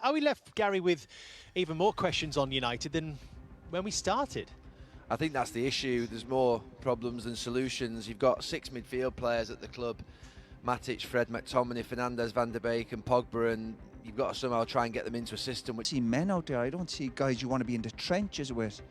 Are we left, Gary, with even more questions on United than when we started? I think that's the issue. There's more problems than solutions. You've got 6 midfield players at the club: Matic, Fred, McTominay, Fernandes, Van der Beek and Pogba, and you've got to somehow try and get them into a system. I see men out there. I don't see guys you want to be in the trenches with,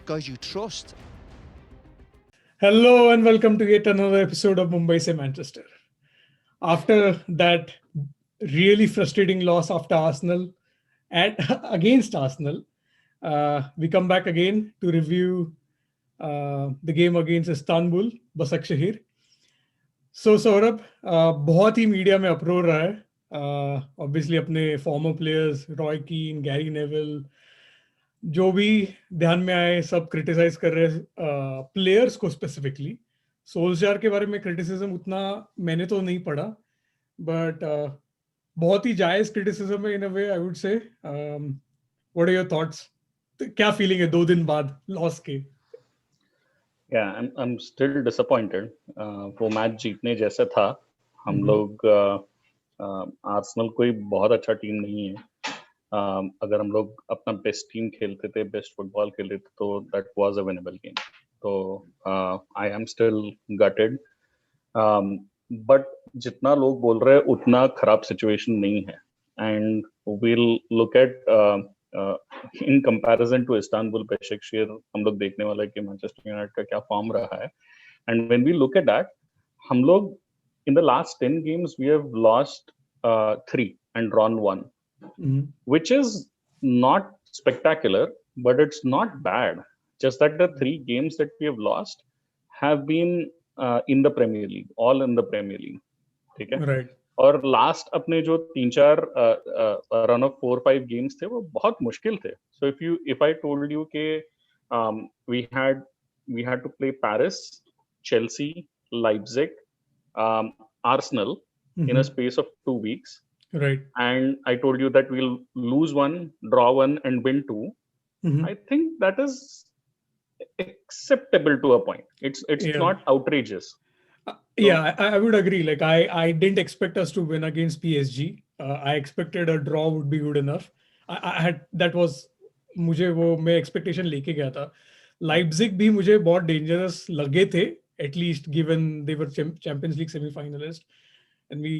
guys you trust. Hello and welcome to yet another episode of Mumbai Se Manchester. After that really frustrating loss after Arsenal and against Arsenal, we come back again to review the game against Istanbul, Başakşehir. So Saurabh, बहुत ही media में अप्रोर रहा है, obviously अपने farmer players Roy कीन, Gary Neville, जो भी ध्यान में आए सब क्रिटिसाइज कर रहे हैं प्लेयर्स को स्पेसिफिकली. सोल्जर के बारे में क्रिटिसिज्म उतना मैंने तो नहीं पढ़ा, बट बहुत ही जायज क्रिटिसिज्म है in a way, I would say. What are your thoughts? क्या फीलिंग है 2 दिन बाद लॉस के? Yeah, I'm still disappointed. वो मैच जीतने जैसा था. हम लोग आर्सेनल कोई बहुत अच्छा टीम नहीं है. अगर हम लोग अपना बेस्ट टीम खेलते थे, बेस्ट फुटबॉल खेलते थे, तो that was a winnable game. तो I am still gutted. But जितना लोग बोल रहे हैं उतना खराब सिचुएशन नहीं है. And we'll look at in comparison to Istanbul, Başakşehir, हम लोग देखने वाला है कि मैनचेस्टर यूनाइटेड का क्या फॉर्म रहा है. And when we look at that, हम लोग in the last 10 games we have lost 3 and drawn 1, which is not spectacular, but it's not bad. Just that the 3 games that we have lost have been in the Premier League, all in the Premier League. ठीक है? Right. और last अपने जो 3-4 run of 4-5 games थे वो बहुत मुश्किल थे. So if I told you के we had to play Paris, Chelsea, Leipzig, Arsenal in a space of 2 weeks, right, and I told you that we'll lose 1, draw 1 and win 2, I think that is acceptable to a point. It's not outrageous. Yeah, I would agree. Like I didn't expect us to win against PSG. I expected a draw would be good enough. I had that was मुझे वो मैं expectation लेके गया था. Leipzig भी मुझे बहुत dangerous लगे थे, at least given they were Champions League semi-finalist, and we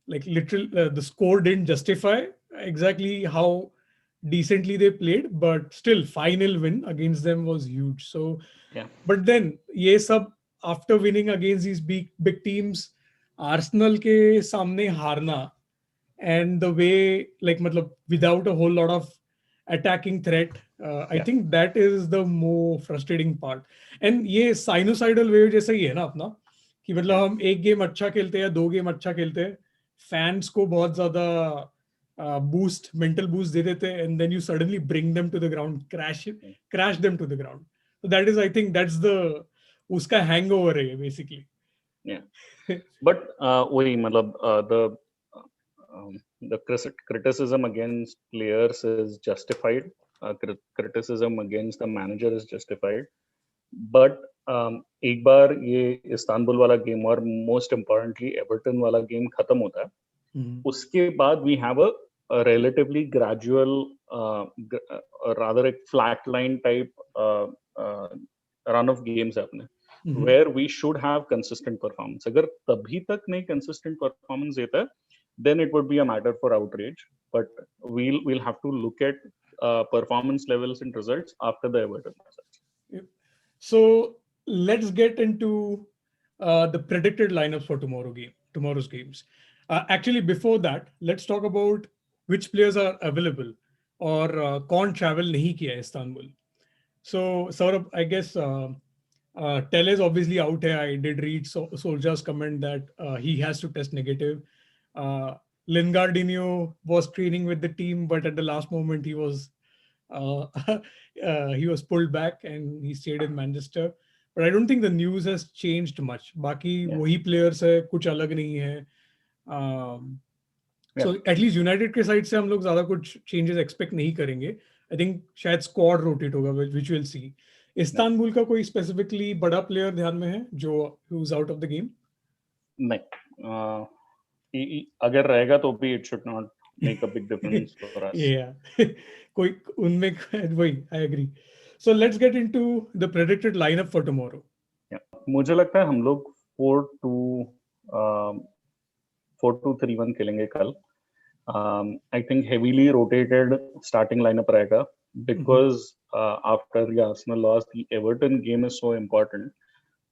like literally the score didn't justify exactly how decently they played, but still final win against them was huge. So yeah, but then ये सब after winning against these big teams, Arsenal के सामने हारना, and the way like मतलब without a whole lot of attacking threat, I think that is the more frustrating part. And ये sinusoidal wave जैसा ही है ना अपना, कि मतलब हम एक गेम अच्छा खेलते हैं या 2 गेम अच्छा खेलते हैं, फैंस को बहुत ज्यादा बूस्ट, मेंटल बूस्ट दे देते हैं, and then you suddenly bring them to the ground, crash them to the ground. So that is, I think that's the उसका हैंगओवर है बेसिकली. बट वही मतलब the criticism against players is justified, criticism against the manager is justified, but एक बार ये Istanbul वाला game और most importantly Everton वाला game खत्म होता है, उसके बाद we have a relatively gradual rather एक flat line type run of games है अपने, where we should have consistent performance. अगर तभी तक नहीं consistent performance देता है, then it would be a matter for outrage. But we'll have to look at performance levels and results after the Everton results. Yep. So let's get into the predicted lineups for tomorrow's games. Actually, before that, let's talk about which players are available और कौन travel नहीं किया है Istanbul. So Saurabh, I guess Telles obviously out here. I did read Solskjaer's comment that he has to test negative. Lingardinho was training with the team, but at the last moment he was pulled back and he stayed in Manchester. But I don't think the news has changed much. बाकी वही players है, कुछ अलग नहीं है. So at least United के side से हम लोग ज़्यादा कुछ changes expect नहीं करेंगे. I think शायद squad rotate होगा, which we'll see. इस्तांबुल का कोई स्पेसिफिकली बड़ा प्लेयर ध्यान में है जो who's out of the game? नहीं, अगर रहेगा तो भी it should not make a big difference for us. Yeah. कोई उनमें वही, I agree. So let's get into the predicted lineup for tomorrow. Yeah. मुझे लगता है हम लोग 4-2-3-1 खेलेंगे कल. I think heavily rotated starting lineup रहेगा because after the Arsenal loss, the Everton game is so important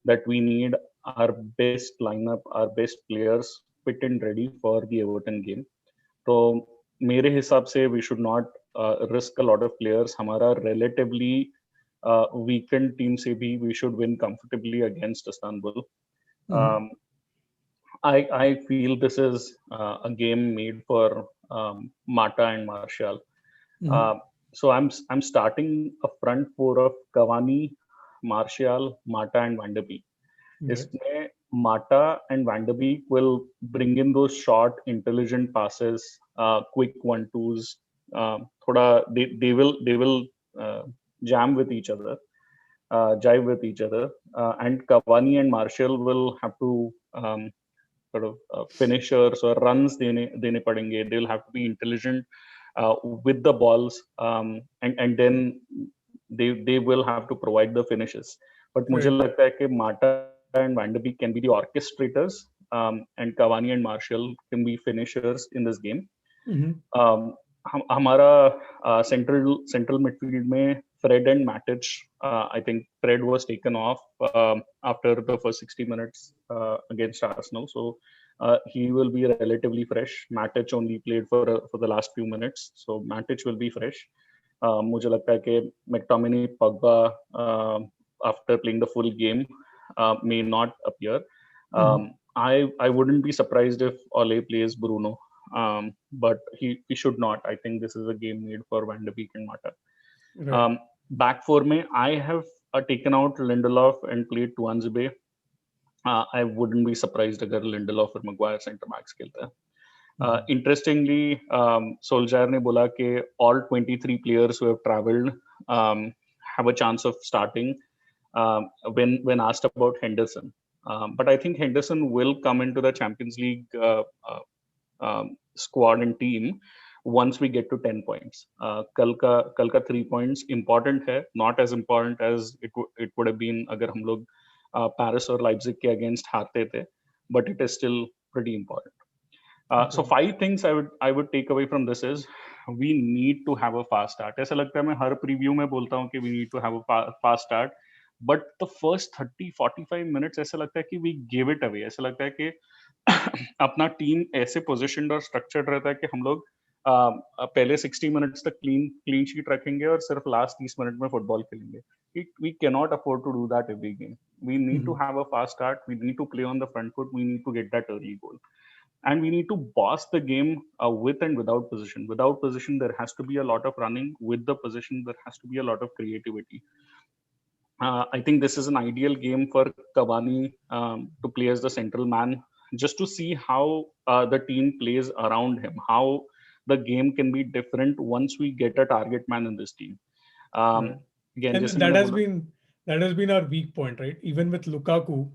that we need our best lineup, our best players fit and ready for the Everton game. तो मेरे हिसाब से we should not risk a lot of players. हमारा relatively weakened team से भी we should win comfortably against Istanbul. I feel this is a game made for Mata and Martial. So I'm starting a front four of Cavani, Martial, Mata, and Van de Beek. इसमें Mata and Van de Beek will bring in those short, intelligent passes, quick 1-2s. थोड़ा they will jam with each other, jive with each other, and Cavani and Martial will have to sort of finishers or runs देने पड़ेंगे. They'll have to be intelligent with the balls, and then they will have to provide the finishes. But मुझे लगता है कि Mata and Van de Beek can be the orchestrators, and Cavani and Martial can be finishers in this game. हमारा central midfield में Fred and Matic, I think Fred was taken off after the first 60 minutes against Arsenal, so he will be relatively fresh. Matic only played for the last few minutes, so Matic will be fresh. मुझे लगता है कि McTominay, Pogba, after playing the full game, may not appear. I wouldn't be surprised if Ole plays Bruno, but he should not. I think this is a game made for Van de Beek and Mata. Right. Back four में I have taken out Lindelof and played Tuanzebe. I wouldn't be surprised अगर Lindelof और Maguire center backs खेलता है. Interestingly, Solskjaer ने बोला कि all 23 players who have travelled have a chance of starting when asked about Henderson. But I think Henderson will come into the Champions League squad and team once we get to 10 points. कल का 3 points important है, not as important as it would have been अगर हम लोग Paris और Leipzig के against हारते थे, but it is still pretty important. So 5 things I would take away from this is we need to have a fast start. ऐसा लगता है मैं हर preview में बोलता हूँ कि we need to have a fast start, but the first 30-45 minutes ऐसा लगता है कि we give it away. ऐसा लगता है कि अपना टीम ऐसे positioned और structured रहता है कि हम लोग पहले 60 मिनट्स तक क्लीन शीट रखेंगे और सिर्फ लास्ट 30 मिनट में फुटबॉल खेलेंगे. We cannot afford to do that every game. We need to have a fast start. We need to play on the front foot. We need to get that early goal. And we need to boss the game with and without position. Without position, there has to be a lot of running. With the position, there has to be a lot of creativity. I think this is an ideal game for Cavani to play as the central man, just to see how the team plays around him, how the game can be different once we get a target man in this team. Again, and that has been our weak point, right? Even with Lukaku,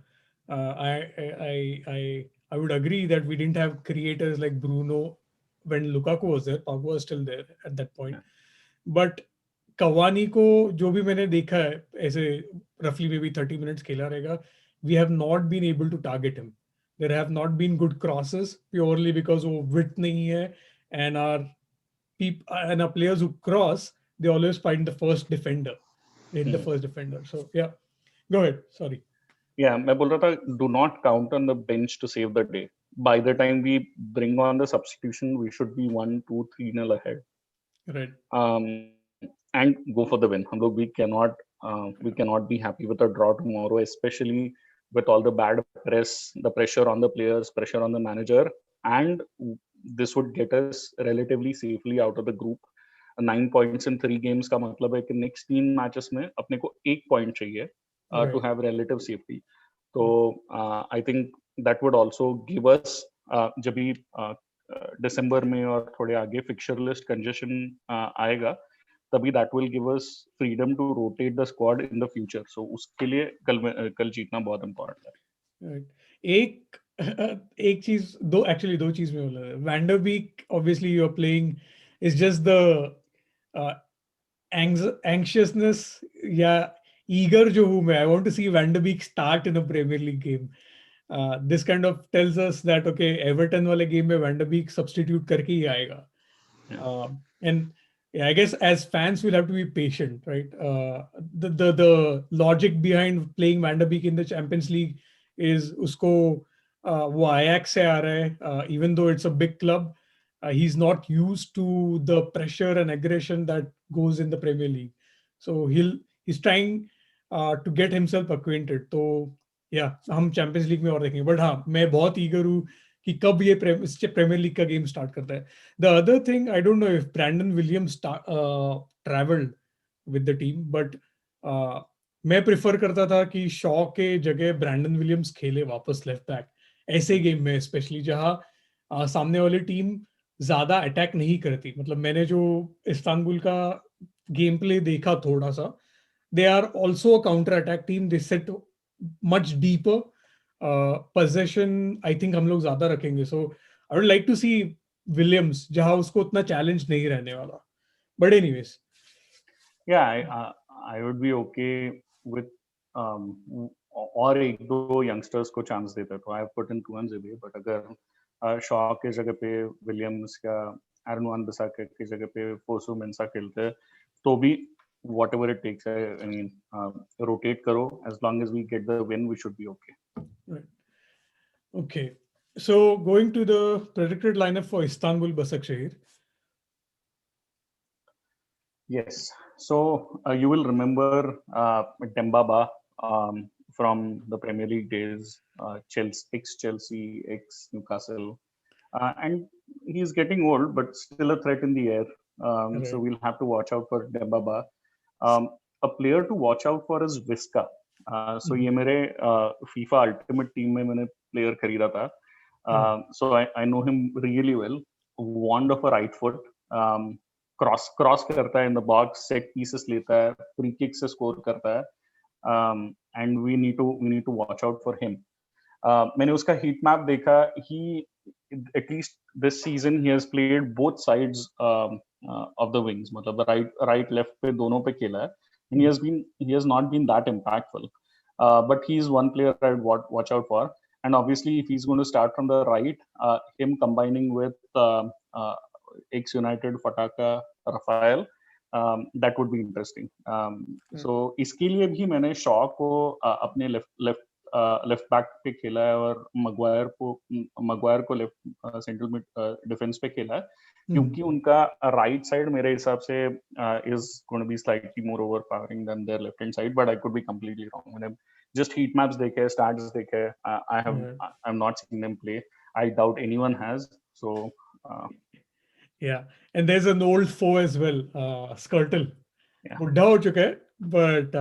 I would agree that we didn't have creators like Bruno when Lukaku was there. Pogba was still there at that point. But Cavani को जो भी मैंने देखा है ऐसे roughly maybe 30 minutes खेला रहेगा, we have not been able to target him. There have not been good crosses purely because वो width नहीं है, and our players who cross, they always find the first defender. They hit the first defender. So yeah, go ahead. Sorry. Yeah, मैं बोल रहा था, do not count on the bench to save the day. By the time we bring on the substitution, we should be 1-2-3-0 ahead. Right. And go for the win. हम लोग we cannot be happy with a draw tomorrow, especially with all the bad press, the pressure on the players, pressure on the manager, and this would get us relatively safely out of the group. 9 points in 3 games का मतलब है कि next 3 matches में अपने को 1 point चाहिए to have relative safety. So I think that would also give us जब भी December में और थोड़े आगे fixture list congestion आएगा, तभी that will give us freedom to rotate the squad in the future. So उसके लिए कल जीतना बहुत important है. Right. एक एक चीज दो चीज में बोला है. Van der Beek, obviously you're playing is just the uh, anxiousness या eager जो हूँ मैं. I want to see Van der Beek start in a Premier League game. This kind of tells us that okay, Everton वाले game में Van der Beek substitute करके ही आएगा. And yeah, I guess as fans we'll have to be patient, right? The logic behind playing Van der Beek in the Champions League is उसको वो Ajax से आ रहा है, even though it's a big club, he's not used to the pressure and aggression that goes in the Premier League. So he's trying to get himself acquainted. तो yeah, हम Champions League में और देखेंगे. But हाँ, मैं बहुत eager हूँ कि कब ये प्रीमियर लीग का गेम स्टार्ट करता है. The other thing, I don't know if Brandon Williams traveled with the team, but मैं प्रेफर करता था कि शॉ के जगह ब्रैंडन विलियम्स खेले वापस लेफ्ट बैक ऐसे गेम में, स्पेशली जहां सामने वाली टीम ज्यादा अटैक नहीं करती. मतलब मैंने जो इस्तांबुल का गेम प्ले देखा थोड़ा सा, they are also a counter attack team. They sit much deeper. Possession I think हम लोग ज्यादा रखेंगे. So I would like to see Williams जहां उसको उतना चैलेंज नहीं रहने वाला. But anyways, Yeah, I would be okay with और एक दो यंगस्टर्स को चांस देता तो I put in to but अगर शॉ के जगह पे विलियम्स या एरन वन बिसाका की जगह पे फोसू मेंसा खेलते तो भी whatever it takes, I mean, rotate karo. As long as we get the win, we should be okay. Right. Okay. So going to the predicted lineup for Istanbul Başakşehir. Yes. So you will remember Demba Ba from the Premier League days, ex-Chelsea, ex-Newcastle. And he's getting old, but still a threat in the air. Right. So we'll have to watch out for Demba Ba. A player to watch out for is Visca. So ये मेरे FIFA Ultimate Team में मैंने player खरीदा था. So I know him really well. Wand of a right foot. Cross करता है in the box, set pieces लेता है, free kicks से score करता है. And we need to watch out for him. मैंने उसका heat map देखा. He at least this season he has played both sides of the wings. मतलब right left पे दोनों पे खेला है. And he has not been that impactful. But he's one player I would watch out for. And obviously, if he's going to start from the right, him combining with ex-United Fataka Rafael, that would be interesting. So इसके लिए भी मैंने शॉ को अपने left back पे खेला है और मगवायर को लेफ्ट सेंट्रल मिड डिफेंस पे खेला है, क्योंकि उनका राइट साइड मेरे हिसाब से is going to be slightly more overpowering than their left hand side, but I could be completely wrong. मैंने just heat maps देखे, stats देखे, I'm not seen them play. I doubt anyone has. So yeah, and there's an old foe as well, Skirtle. Yeah. बुढ़ा हो चुका है, but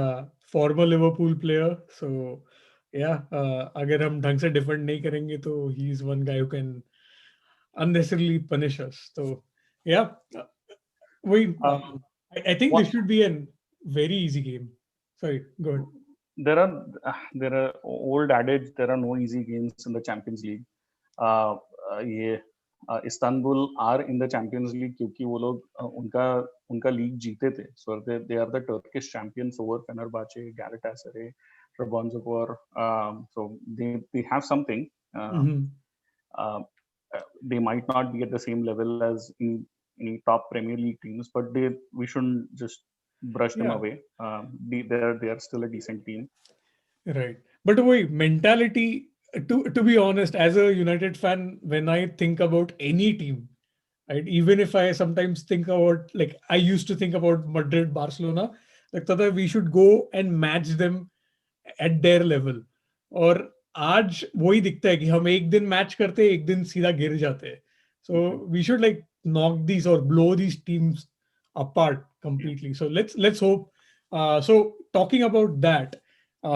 former Liverpool player. So yeah, अगर हम ढंग से डिफेंड नहीं करेंगे तो he is one guy who can unnecessarily punish us. So yeah, I think this should be a very easy game. Sorry, go ahead. There are old adage, there are no easy games in the Champions League. ये Istanbul are in the Champions League क्योंकि वो लोग उनका league जीते थे. So they are the Turkish champions over Fenerbahce, Galatasaray, Trabzonspor. So they have something. They might not be at the same level as in any top Premier League teams, but we shouldn't just brush them away. They are still a decent team. Right. But wait, mentality, to be honest, as a United fan, when I think about any team, right, even if I sometimes think about, like, I used to think about Madrid, Barcelona, like, that we should go and match them at their level. और आज वही दिखता है कि हम एक दिन match करते हैं, एक दिन सीधा गिर जाते हैं. So we should like knock these or blow these teams apart completely. So let's hope. So talking about that,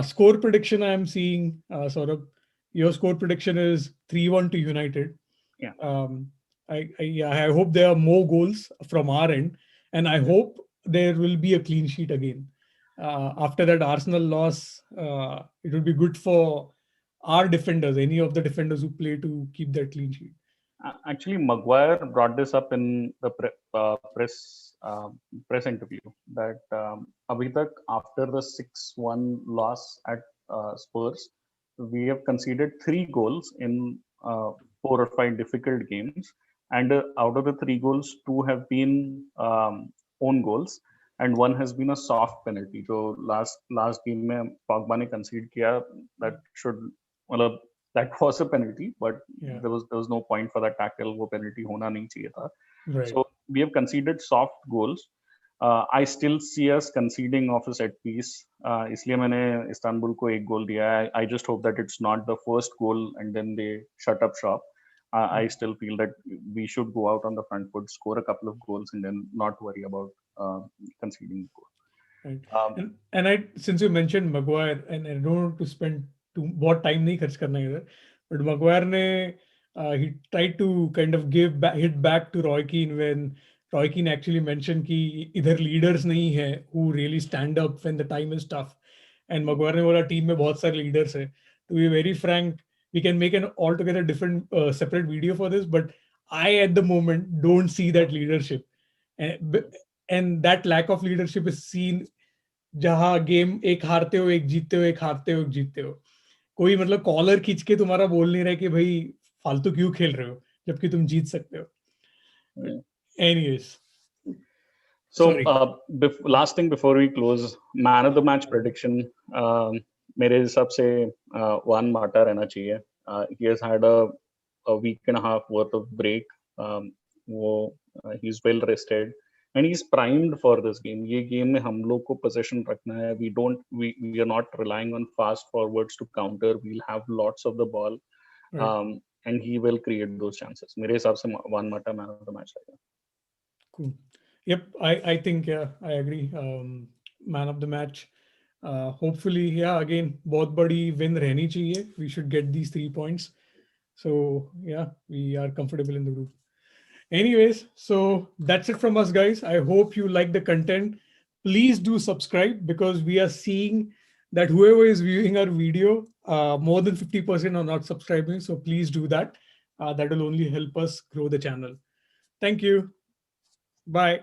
score prediction I am seeing, Saurabh, your score prediction is 3-1 to United. Yeah. I hope there are more goals from our end, and I hope there will be a clean sheet again. After that Arsenal loss, it will be good for our defenders, any of the defenders who play to keep that clean sheet? Actually, Maguire brought this up in the press interview that abhi tak after the 6-1 loss at Spurs, we have conceded 3 goals in 4 or 5 difficult games, and out of the 3 goals, 2 have been own goals, and 1 has been a soft penalty. So last game mein Pogba ne concede kiya, that should, matlab, that was a penalty, but Yeah. there was no point for that tackle. वो penalty होना नहीं चाहिए था. Right. So we have conceded soft goals. I still see us conceding off a set piece. इसलिए मैंने Istanbul को 1 goal दिया है. I just hope that it's not the first goal and then they shut up shop. I still feel that we should go out on the front foot, score a couple of goals, and then not worry about conceding a goal. Right. And since you mentioned Maguire, and I don't want to spend बहुत time नहीं खर्च करना इधर, but Maguire ने he tried to kind of hit back to Roy Keane when Roy Keane actually mentioned कि इधर leaders नहीं है who really stand up when the time is tough, and Maguire ने बोला टीम में बहुत सारे leaders है. To be very frank, we can make an altogether different separate video for this, but I at the moment don't see that leadership, and that lack of leadership is seen जहाँ game एक हारते हो एक जीतते हो, एक हारते हो एक जीतते हो. कोई मतलब कॉलर खींच के तुम्हारा बोल नहीं रहा है कि भाई फालतू क्यों खेल रहे हो जबकि तुम जीत सकते हो. Anyways, so last thing before we close, man of the match prediction, मेरे हिसाब से Juan Mata रहना चाहिए. He has had a week and a half worth of break. He's well rested and he's primed for this game. ये game में हम लोग को possession रखना है. We are not relying on fast forwards to counter. We'll have lots of the ball, right. And he will create those chances. मेरे हिसाब से Juan Mata man of the match रहेगा. Cool. Yep, I think I agree. Man of the match. Hopefully, again, बहुत बड़ी win रहनी चाहिए. We should get these 3 points. So we are comfortable in the group. Anyways, so that's it from us, guys. I hope you like the content. Please do subscribe because we are seeing that whoever is viewing our video, more than 50% are not subscribing. So please do that. That will only help us grow the channel. Thank you. Bye.